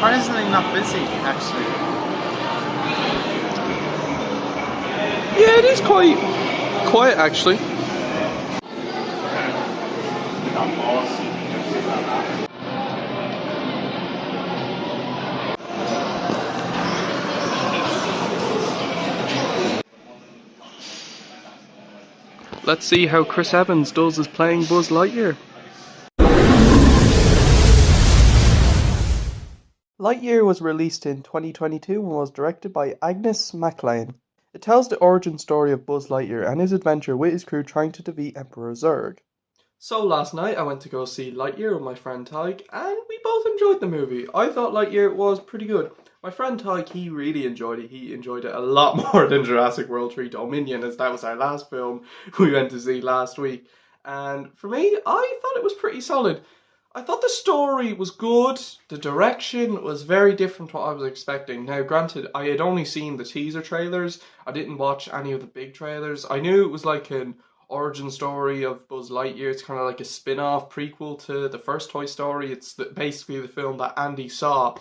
surprisingly not busy, actually. Yeah, it is quite quiet actually. Let's see how Chris Evans does as playing Buzz Lightyear. Lightyear was released in 2022 and was directed by Agnes MacLean. It tells the origin story of Buzz Lightyear and his adventure with his crew trying to defeat Emperor Zurg. So last night I went to go see Lightyear with my friend Tyke and we both enjoyed the movie. I thought Lightyear was pretty good. My friend Tyke, he really enjoyed it. He enjoyed it a lot more than Jurassic World 3 Dominion, as that was our last film we went to see last week. And for me, I thought it was pretty solid. I thought the story was good, the direction was very different to what I was expecting. Now granted, I had only seen the teaser trailers, I didn't watch any of the big trailers. I knew it was like an origin story of Buzz Lightyear. It's kind of like a spin-off prequel to the first Toy Story. It's basically the film that Andy saw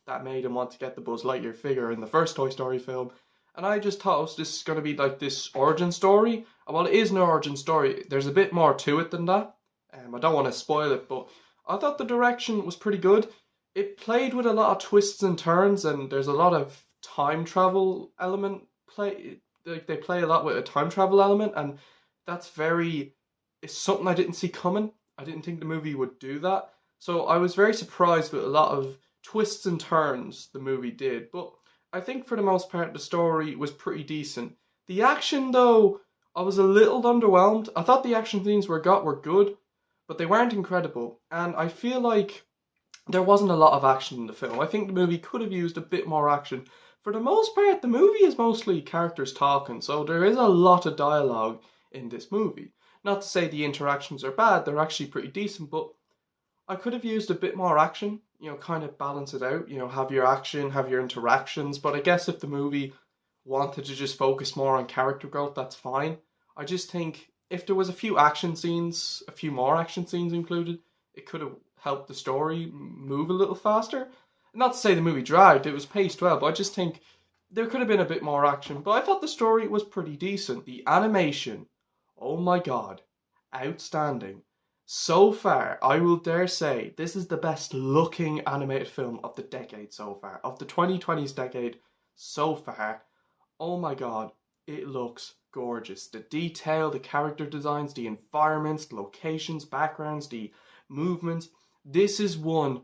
that made him want to get the Buzz Lightyear figure in the first Toy Story film. And I just thought this is going to be like this origin story. And while it is an origin story, there's a bit more to it than that. I don't want to spoil it, but I thought the direction was pretty good. It played with a lot of twists and turns, and there's a lot of time travel element play. Like they play a lot with a time travel element, and that's it's something I didn't see coming. I didn't think the movie would do that. So I was very surprised with a lot of twists and turns the movie did. But I think for the most part the story was pretty decent. The action though, I was a little underwhelmed. I thought the action scenes were good, but they weren't incredible. And I feel like there wasn't a lot of action in the film. I think the movie could have used a bit more action. For the most part, the movie is mostly characters talking, so there is a lot of dialogue in this movie. Not to say the interactions are bad, they're actually pretty decent, but I could have used a bit more action, kind of balance it out, have your action, have your interactions, but I guess if the movie wanted to just focus more on character growth, that's fine. I just think if there was a few more action scenes included, it could have helped the story move a little faster. Not to say the movie dragged, it was paced well, but I just think there could have been a bit more action. But I thought the story was pretty decent. The animation, oh my god, outstanding. So far, I will dare say, this is the best looking animated film of the decade so far. Of the 2020s decade so far. Oh my god, it looks gorgeous. The detail, the character designs, the environments, the locations, backgrounds, the movements. This is one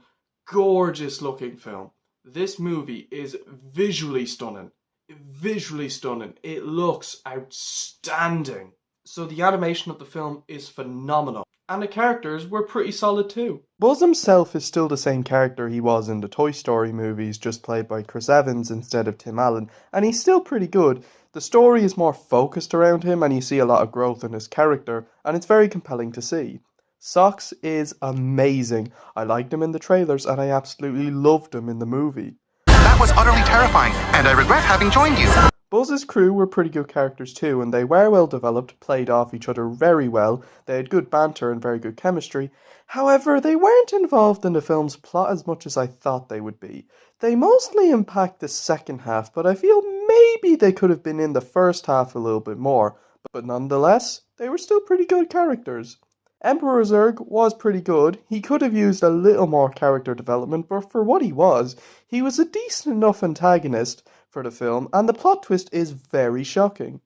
gorgeous looking film. This movie is visually stunning. Visually stunning. It looks outstanding. So the animation of the film is phenomenal. And the characters were pretty solid too. Buzz himself is still the same character he was in the Toy Story movies, just played by Chris Evans instead of Tim Allen, and he's still pretty good. The story is more focused around him and you see a lot of growth in his character, and it's very compelling to see. Socks is amazing. I liked him in the trailers and I absolutely loved him in the movie. That was utterly terrifying, and I regret having joined you. Buzz's crew were pretty good characters too, and they were well developed, played off each other very well, they had good banter and very good chemistry. However, they weren't involved in the film's plot as much as I thought they would be. They mostly impact the second half, but I feel maybe they could have been in the first half a little bit more, but nonetheless, they were still pretty good characters. Emperor Zurg was pretty good. He could have used a little more character development, but for what he was a decent enough antagonist for the film, and the plot twist is very shocking.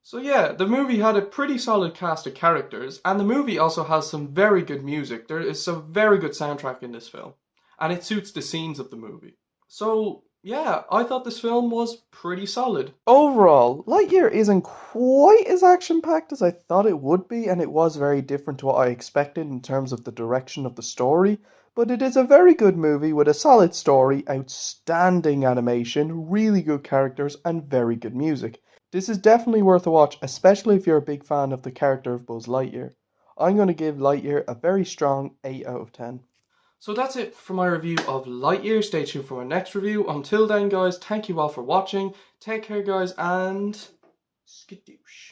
So yeah, the movie had a pretty solid cast of characters, and the movie also has some very good music. There is some very good soundtrack in this film, and it suits the scenes of the movie. So yeah, I thought this film was pretty solid. Overall, Lightyear isn't quite as action-packed as I thought it would be, and it was very different to what I expected in terms of the direction of the story, but it is a very good movie with a solid story, outstanding animation, really good characters, and very good music. This is definitely worth a watch, especially if you're a big fan of the character of Buzz Lightyear. I'm going to give Lightyear a very strong 8 out of 10. So that's it for my review of Lightyear. Stay tuned for my next review. Until then, guys, thank you all for watching. Take care, guys, and skadoosh.